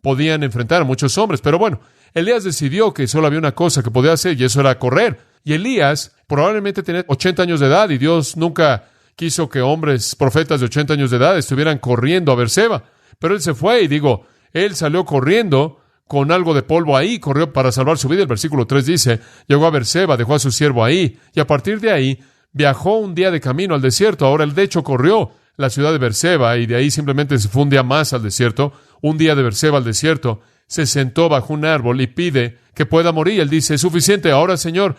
podían enfrentar a muchos hombres. Pero bueno, Elías decidió que solo había una cosa que podía hacer y eso era correr. Y Elías probablemente tenía 80 años de edad y Dios nunca quiso que hombres, profetas de 80 años de edad estuvieran corriendo a Berseba. Pero él se fue y él salió corriendo con algo de polvo ahí, corrió para salvar su vida. El versículo 3 dice, llegó a Berseba, dejó a su siervo ahí y a partir de ahí viajó un día de camino al desierto. Ahora él de hecho corrió la ciudad de Berseba y de ahí simplemente se fue un día más al desierto, un día de Berseba al desierto. Se sentó bajo un árbol y pide que pueda morir. Él dice, es suficiente, ahora Señor,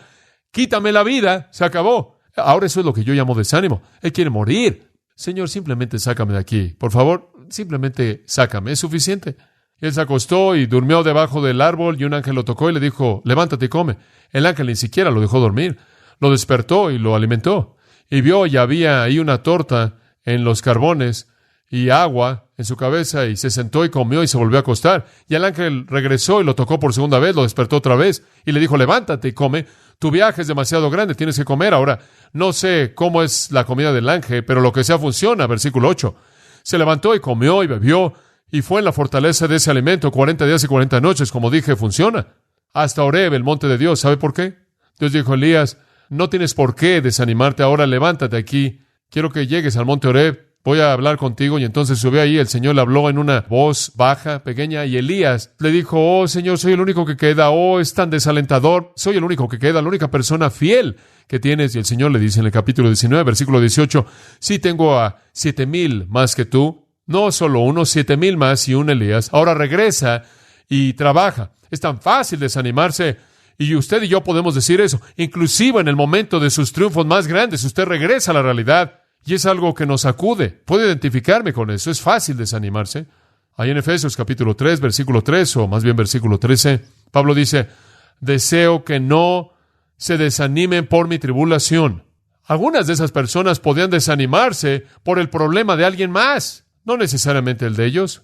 quítame la vida, se acabó. Ahora eso es lo que yo llamo desánimo. Él quiere morir. Señor, simplemente sácame de aquí. Por favor, simplemente sácame. Es suficiente. Él se acostó y durmió debajo del árbol y un ángel lo tocó y le dijo, levántate y come. El ángel ni siquiera lo dejó dormir. Lo despertó y lo alimentó. Y vio y había ahí una torta en los carbones y agua en su cabeza y se sentó y comió y se volvió a acostar. Y el ángel regresó y lo tocó por segunda vez, lo despertó otra vez y le dijo, levántate y come. Tu viaje es demasiado grande, tienes que comer. Ahora, no sé cómo es la comida del ángel, pero lo que sea funciona. Versículo 8. Se levantó y comió y bebió y fue en la fortaleza de ese alimento 40 días y 40 noches. Como dije, funciona. Hasta Horeb, el monte de Dios. ¿Sabe por qué? Dios dijo a Elías, no tienes por qué desanimarte ahora, levántate aquí. Quiero que llegues al monte Horeb. Voy a hablar contigo. Y entonces subió ahí. El Señor le habló en una voz baja, pequeña. Y Elías le dijo, oh Señor, soy el único que queda. Oh, es tan desalentador. Soy el único que queda, la única persona fiel que tienes. Y el Señor le dice en el capítulo 19, versículo 18, sí tengo a 7,000 más que tú. No solo uno, 7,000 más y un Elías. Ahora regresa y trabaja. Es tan fácil desanimarse. Y usted y yo podemos decir eso. Inclusive en el momento de sus triunfos más grandes, usted regresa a la realidad. Y es algo que nos sacude. Puedo identificarme con eso. Es fácil desanimarse. Ahí en Efesios capítulo 3, versículo 3, o más bien versículo 13, Pablo dice, deseo que no se desanimen por mi tribulación. Algunas de esas personas podían desanimarse por el problema de alguien más, no necesariamente el de ellos.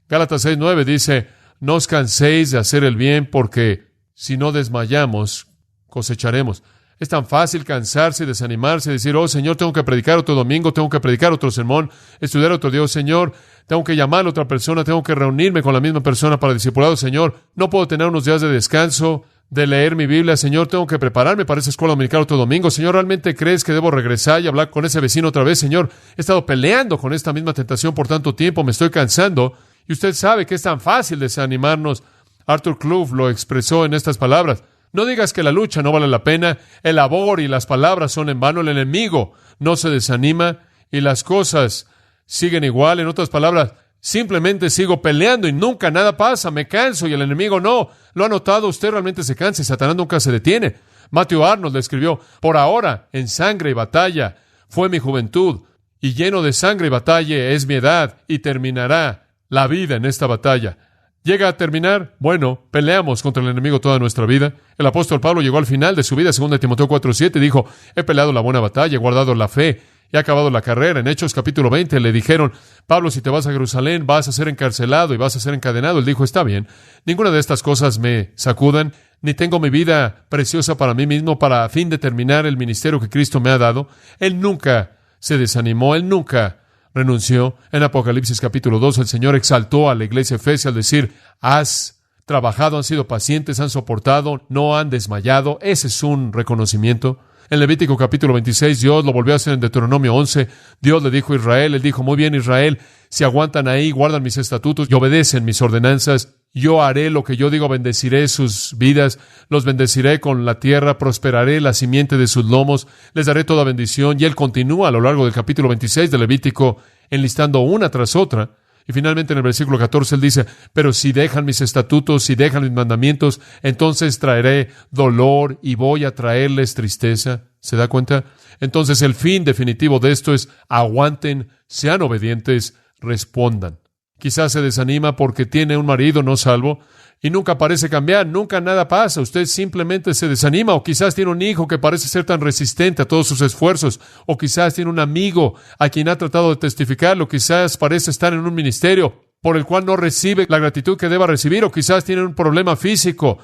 Gálatas 6:9 dice, no os canséis de hacer el bien porque si no desmayamos, cosecharemos. Es tan fácil cansarse y desanimarse y decir, oh Señor, tengo que predicar otro domingo, tengo que predicar otro sermón, estudiar otro Dios, Señor, tengo que llamar a otra persona, tengo que reunirme con la misma persona para discipulado, Señor, no puedo tener unos días de descanso, de leer mi Biblia, Señor, tengo que prepararme para esa escuela dominical otro domingo, Señor, ¿realmente crees que debo regresar y hablar con ese vecino otra vez, Señor? He estado peleando con esta misma tentación por tanto tiempo, me estoy cansando, y usted sabe que es tan fácil desanimarnos. Arthur Clough lo expresó en estas palabras, no digas que la lucha no vale la pena, el labor y las palabras son en vano, el enemigo no se desanima y las cosas siguen igual. En otras palabras, simplemente sigo peleando y nunca nada pasa, me canso y el enemigo no. ¿Lo ha notado? Usted realmente se cansa y Satanás nunca se detiene. Matthew Arnold le escribió, por ahora, en sangre y batalla, fue mi juventud y lleno de sangre y batalla es mi edad, y terminará la vida en esta batalla. ¿Llega a terminar? Bueno, peleamos contra el enemigo toda nuestra vida. El apóstol Pablo llegó al final de su vida, 2 Timoteo 4:7, y dijo, he peleado la buena batalla, he guardado la fe, he acabado la carrera. En Hechos capítulo 20 le dijeron, Pablo, si te vas a Jerusalén, vas a ser encarcelado y vas a ser encadenado. Él dijo, está bien, ninguna de estas cosas me sacudan, ni tengo mi vida preciosa para mí mismo, para a fin de terminar el ministerio que Cristo me ha dado. Él nunca se desanimó, él nunca renunció. En Apocalipsis capítulo 2, el Señor exaltó a la iglesia efesia al decir, has trabajado, han sido pacientes, han soportado, no han desmayado. Ese es un reconocimiento. En Levítico capítulo 26, Dios lo volvió a hacer en Deuteronomio 11. Dios le dijo a Israel, él dijo, muy bien Israel, si aguantan ahí, guardan mis estatutos y obedecen mis ordenanzas, yo haré lo que yo digo, bendeciré sus vidas, los bendeciré con la tierra, prosperaré la simiente de sus lomos, les daré toda bendición. Y él continúa a lo largo del capítulo 26 de Levítico, enlistando una tras otra. Y finalmente en el versículo 14 él dice, pero si dejan mis estatutos, si dejan mis mandamientos, entonces traeré dolor y voy a traerles tristeza. ¿Se da cuenta? Entonces el fin definitivo de esto es, aguanten, sean obedientes, respondan. Quizás se desanima porque tiene un marido no salvo y nunca parece cambiar, nunca nada pasa. Usted simplemente se desanima, o quizás tiene un hijo que parece ser tan resistente a todos sus esfuerzos, o quizás tiene un amigo a quien ha tratado de testificarlo, quizás parece estar en un ministerio por el cual no recibe la gratitud que deba recibir, o quizás tiene un problema físico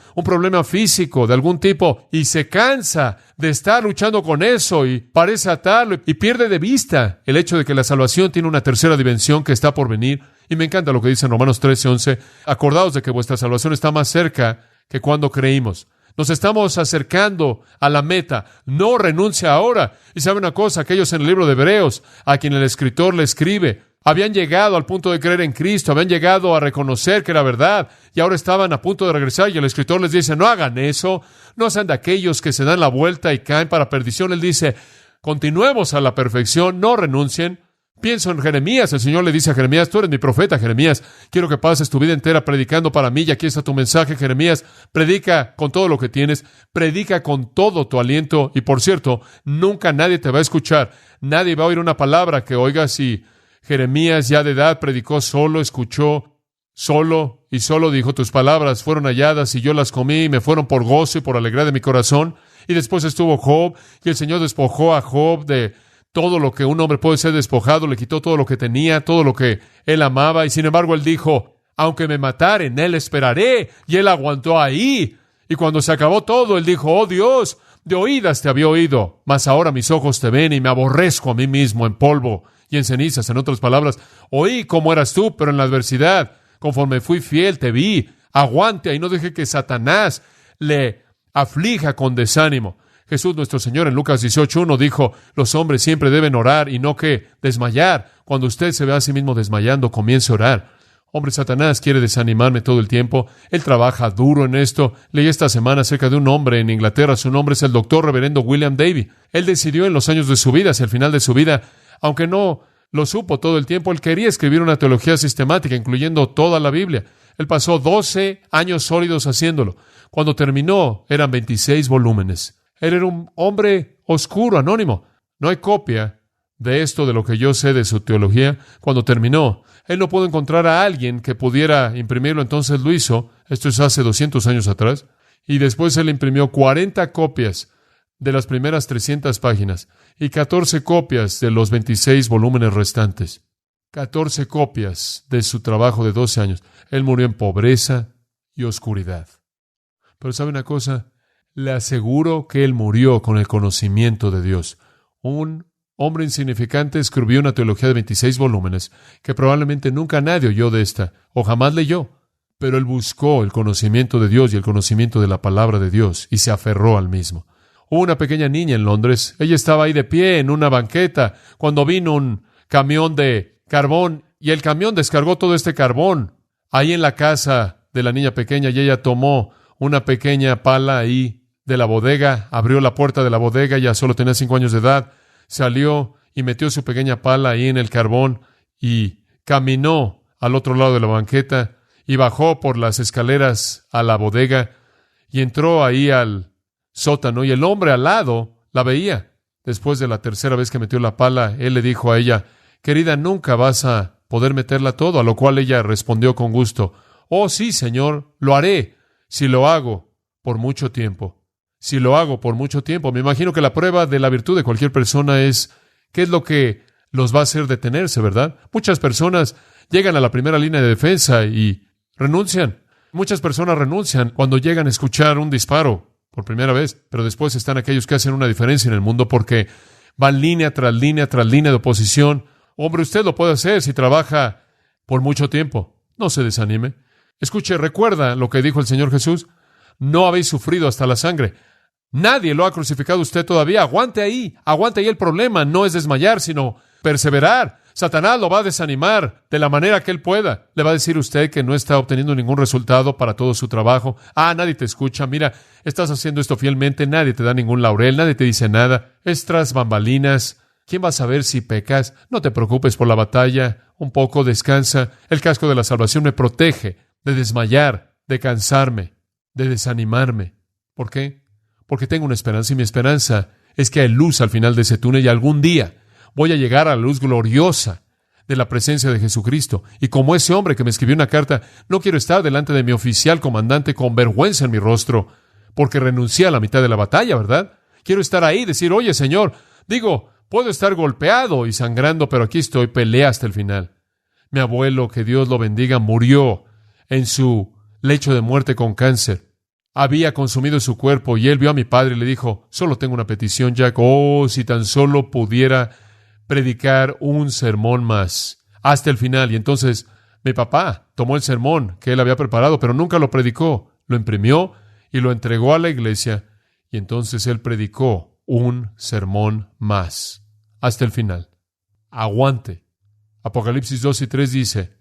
de algún tipo, y se cansa de estar luchando con eso, y parece atarlo, y pierde de vista el hecho de que la salvación tiene una tercera dimensión que está por venir. Y me encanta lo que dice en Romanos 13:11, acordaos de que vuestra salvación está más cerca que cuando creímos. Nos estamos acercando a la meta. No renuncia ahora. Y sabe una cosa, aquellos en el libro de Hebreos, a quien el escritor le escribe, habían llegado al punto de creer en Cristo, habían llegado a reconocer que era verdad, y ahora estaban a punto de regresar, y el escritor les dice, no hagan eso, no sean de aquellos que se dan la vuelta y caen para perdición. Él dice, continuemos a la perfección, no renuncien. Pienso en Jeremías. El Señor le dice a Jeremías, tú eres mi profeta, Jeremías, quiero que pases tu vida entera predicando para mí, y aquí está tu mensaje, Jeremías. Predica con todo lo que tienes, predica con todo tu aliento, y por cierto, nunca nadie te va a escuchar, nadie va a oír una palabra que oigas. Y Jeremías, ya de edad, predicó solo, escuchó solo, y solo dijo, tus palabras fueron halladas y yo las comí, y me fueron por gozo y por alegría de mi corazón. Y después estuvo Job, y el Señor despojó a Job de todo lo que un hombre puede ser despojado, le quitó todo lo que tenía, todo lo que él amaba, y sin embargo él dijo, aunque me mataren, él esperaré, y él aguantó ahí. Y cuando se acabó todo, él dijo, oh Dios, de oídas te había oído, mas ahora mis ojos te ven y me aborrezco a mí mismo en polvo y en cenizas. En otras palabras, oí cómo eras tú, pero en la adversidad, conforme fui fiel, te vi. Aguante y no deje que Satanás le aflija con desánimo. Jesús nuestro Señor en Lucas 18:1 dijo, los hombres siempre deben orar y no que desmayar. Cuando usted se ve a sí mismo desmayando, comience a orar. Hombre, Satanás quiere desanimarme todo el tiempo. Él trabaja duro en esto. Leí esta semana acerca de un hombre en Inglaterra. Su nombre es el doctor reverendo William Davy. Él decidió en los años de su vida, hacia el final de su vida, aunque no lo supo todo el tiempo, él quería escribir una teología sistemática, incluyendo toda la Biblia. Él pasó 12 años sólidos haciéndolo. Cuando terminó, eran 26 volúmenes. Él era un hombre oscuro, anónimo. No hay copia de esto de lo que yo sé de su teología. Cuando terminó, él no pudo encontrar a alguien que pudiera imprimirlo, entonces lo hizo. Esto es hace 200 años atrás. Y después él imprimió 40 copias de las primeras 300 páginas y 14 copias de los 26 volúmenes restantes. 14 copias de su trabajo de 12 años. Él murió en pobreza y oscuridad. Pero ¿sabe una cosa? Le aseguro que él murió con el conocimiento de Dios. Un hombre insignificante escribió una teología de 26 volúmenes que probablemente nunca nadie oyó de esta o jamás leyó. Pero él buscó el conocimiento de Dios y el conocimiento de la palabra de Dios y se aferró al mismo. Hubo una pequeña niña en Londres. Ella estaba ahí de pie en una banqueta cuando vino un camión de carbón y el camión descargó todo este carbón ahí en la casa de la niña pequeña y ella tomó una pequeña pala ahí de la bodega, abrió la puerta de la bodega, ya solo tenía 5 años de edad, salió y metió su pequeña pala ahí en el carbón y caminó al otro lado de la banqueta y bajó por las escaleras a la bodega y entró ahí al sótano y el hombre al lado la veía. Después de la tercera vez que metió la pala, él le dijo a ella, querida, nunca vas a poder meterla todo, a lo cual ella respondió con gusto, oh sí, Señor, lo haré, si lo hago por mucho tiempo. Si lo hago por mucho tiempo. Me imagino que la prueba de la virtud de cualquier persona es qué es lo que los va a hacer detenerse, ¿verdad? Muchas personas llegan a la primera línea de defensa y renuncian. Muchas personas renuncian cuando llegan a escuchar un disparo por primera vez, pero después están aquellos que hacen una diferencia en el mundo porque van línea tras línea tras línea de oposición. Hombre, usted lo puede hacer si trabaja por mucho tiempo. No se desanime. Escuche, recuerda lo que dijo el Señor Jesús. No habéis sufrido hasta la sangre. Nadie lo ha crucificado usted todavía. Aguante ahí el problema. No es desmayar, sino perseverar. Satanás lo va a desanimar de la manera que él pueda. Le va a decir usted que no está obteniendo ningún resultado para todo su trabajo. Nadie te escucha. Mira, estás haciendo esto fielmente. Nadie te da ningún laurel. Nadie te dice nada. Es tras bambalinas. ¿Quién va a saber si pecas? No te preocupes por la batalla. Un poco, descansa. El casco de la salvación me protege de desmayar, de cansarme, de desanimarme. ¿Por qué? Porque tengo una esperanza y mi esperanza es que hay luz al final de ese túnel y algún día voy a llegar a la luz gloriosa de la presencia de Jesucristo. Y como ese hombre que me escribió una carta, no quiero estar delante de mi oficial comandante con vergüenza en mi rostro, porque renuncié a la mitad de la batalla, ¿verdad? Quiero estar ahí y decir, oye, Señor, puedo estar golpeado y sangrando, pero aquí estoy, peleé hasta el final. Mi abuelo, que Dios lo bendiga, murió en su lecho de muerte con cáncer. Había consumido su cuerpo y él vio a mi padre y le dijo, solo tengo una petición, Jack. Oh, si tan solo pudiera predicar un sermón más hasta el final. Y entonces mi papá tomó el sermón que él había preparado, pero nunca lo predicó. Lo imprimió y lo entregó a la iglesia. Y entonces él predicó un sermón más hasta el final. Aguante. Apocalipsis 2:3 dice,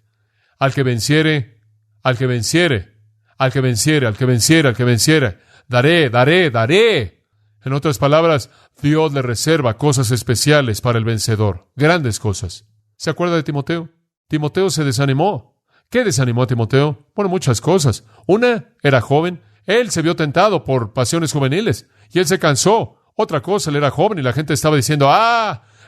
al que venciere, al que venciere, al que venciere, al que venciere, al que venciere, daré. En otras palabras, Dios le reserva cosas especiales para el vencedor, grandes cosas. ¿Se acuerda de Timoteo? Timoteo se desanimó. ¿Qué desanimó a Timoteo? Bueno, muchas cosas. Una, era joven. Él se vio tentado por pasiones juveniles y él se cansó. Otra cosa, él era joven y la gente estaba diciendo,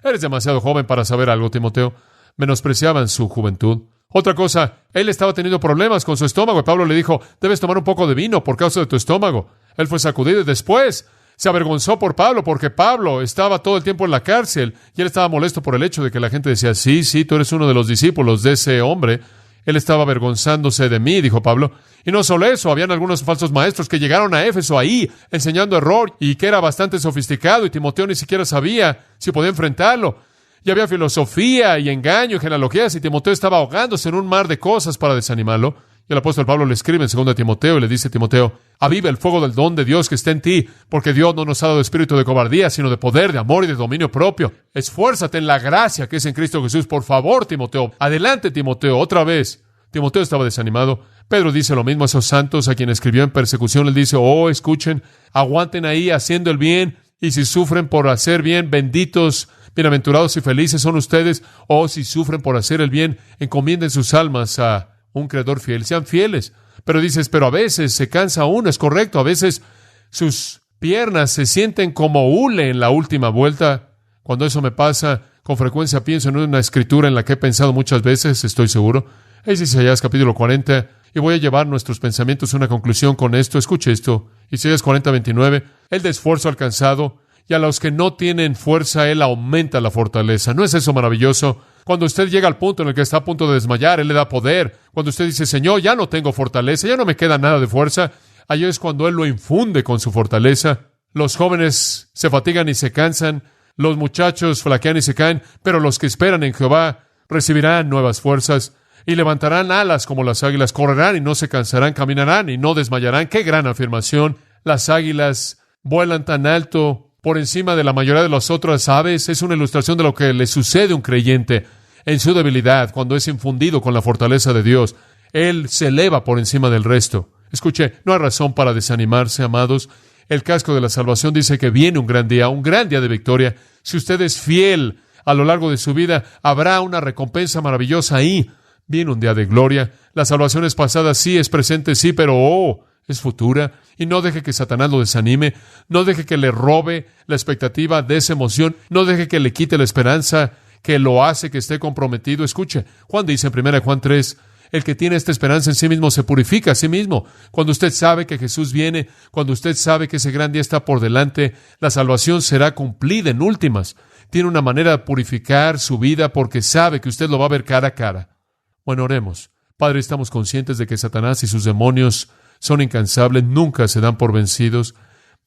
eres demasiado joven para saber algo, Timoteo. Menospreciaban su juventud. Otra cosa, él estaba teniendo problemas con su estómago y Pablo le dijo, debes tomar un poco de vino por causa de tu estómago. Él fue sacudido y después se avergonzó por Pablo porque Pablo estaba todo el tiempo en la cárcel y él estaba molesto por el hecho de que la gente decía, sí, tú eres uno de los discípulos de ese hombre. Él estaba avergonzándose de mí, dijo Pablo. Y no solo eso, habían algunos falsos maestros que llegaron a Éfeso ahí enseñando error y que era bastante sofisticado y Timoteo ni siquiera sabía si podía enfrentarlo. Y había filosofía y engaño y genealogías y Timoteo estaba ahogándose en un mar de cosas para desanimarlo. Y el apóstol Pablo le escribe en 2 Timoteo y le dice a Timoteo, aviva el fuego del don de Dios que está en ti, porque Dios no nos ha dado espíritu de cobardía, sino de poder, de amor y de dominio propio. Esfuérzate en la gracia que es en Cristo Jesús. Por favor, Timoteo. Adelante, Timoteo. Otra vez. Timoteo estaba desanimado. Pedro dice lo mismo a esos santos a quien escribió en persecución. Él dice, escuchen, aguanten ahí haciendo el bien, y si sufren por hacer bien, benditos, bienaventurados y felices son ustedes. Si sufren por hacer el bien, encomienden sus almas a un creador fiel. Sean fieles. Pero dices, pero a veces se cansa uno, es correcto. A veces sus piernas se sienten como hule en la última vuelta. Cuando eso me pasa, con frecuencia pienso en una escritura en la que he pensado muchas veces, estoy seguro. Es Isaías capítulo 40, y voy a llevar nuestros pensamientos a una conclusión con esto. Escuche esto. Isaías 40:29. Él da esfuerzo alcanzado, y a los que no tienen fuerza, Él aumenta la fortaleza. ¿No es eso maravilloso? Cuando usted llega al punto en el que está a punto de desmayar, Él le da poder. Cuando usted dice, Señor, ya no tengo fortaleza, ya no me queda nada de fuerza, ahí es cuando Él lo infunde con su fortaleza. Los jóvenes se fatigan y se cansan, los muchachos flaquean y se caen, pero los que esperan en Jehová recibirán nuevas fuerzas y levantarán alas como las águilas, correrán y no se cansarán, caminarán y no desmayarán. ¡Qué gran afirmación! Las águilas vuelan tan alto por encima de la mayoría de las otras aves. Es una ilustración de lo que le sucede a un creyente en su debilidad cuando es infundido con la fortaleza de Dios. Él se eleva por encima del resto. Escuche, no hay razón para desanimarse, amados. El casco de la salvación dice que viene un gran día de victoria. Si usted es fiel a lo largo de su vida, habrá una recompensa maravillosa ahí. Viene un día de gloria. La salvación es pasada, sí, es presente, sí, pero es futura, y no deje que Satanás lo desanime, no deje que le robe la expectativa de esa emoción, no deje que le quite la esperanza que lo hace que esté comprometido. Escuche, Juan dice en 1 Juan 3, el que tiene esta esperanza en sí mismo se purifica a sí mismo. Cuando usted sabe que Jesús viene, cuando usted sabe que ese gran día está por delante, la salvación será cumplida en últimas. Tiene una manera de purificar su vida porque sabe que usted lo va a ver cara a cara. Bueno, oremos. Padre, estamos conscientes de que Satanás y sus demonios son incansables, nunca se dan por vencidos,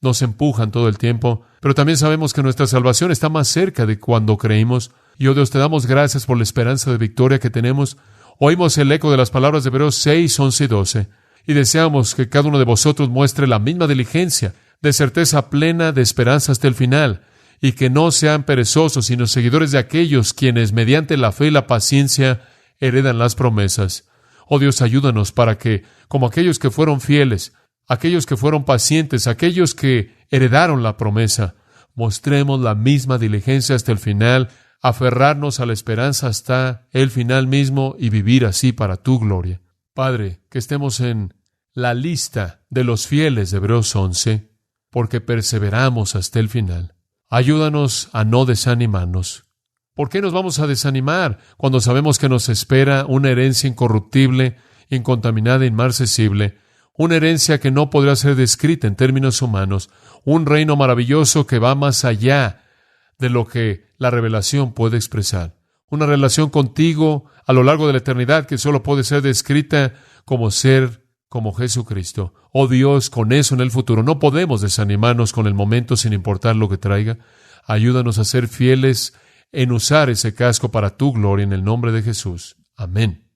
nos empujan todo el tiempo, pero también sabemos que nuestra salvación está más cerca de cuando creímos. Y, oh Dios, te damos gracias por la esperanza de victoria que tenemos. Oímos el eco de las palabras de Hebreos 6, 11 y 12, y deseamos que cada uno de vosotros muestre la misma diligencia, de certeza plena de esperanza hasta el final, y que no sean perezosos, sino seguidores de aquellos quienes, mediante la fe y la paciencia, heredan las promesas. Oh Dios, ayúdanos para que, como aquellos que fueron fieles, aquellos que fueron pacientes, aquellos que heredaron la promesa, mostremos la misma diligencia hasta el final, aferrarnos a la esperanza hasta el final mismo y vivir así para tu gloria. Padre, que estemos en la lista de los fieles de Hebreos 11, porque perseveramos hasta el final. Ayúdanos a no desanimarnos. ¿Por qué nos vamos a desanimar cuando sabemos que nos espera una herencia incorruptible, incontaminada, inmarcesible, una herencia que no podrá ser descrita en términos humanos, un reino maravilloso que va más allá de lo que la revelación puede expresar? Una relación contigo a lo largo de la eternidad que solo puede ser descrita como ser como Jesucristo. Oh Dios, con eso en el futuro no podemos desanimarnos con el momento sin importar lo que traiga. Ayúdanos a ser fieles en usar ese casco para tu gloria en el nombre de Jesús. Amén.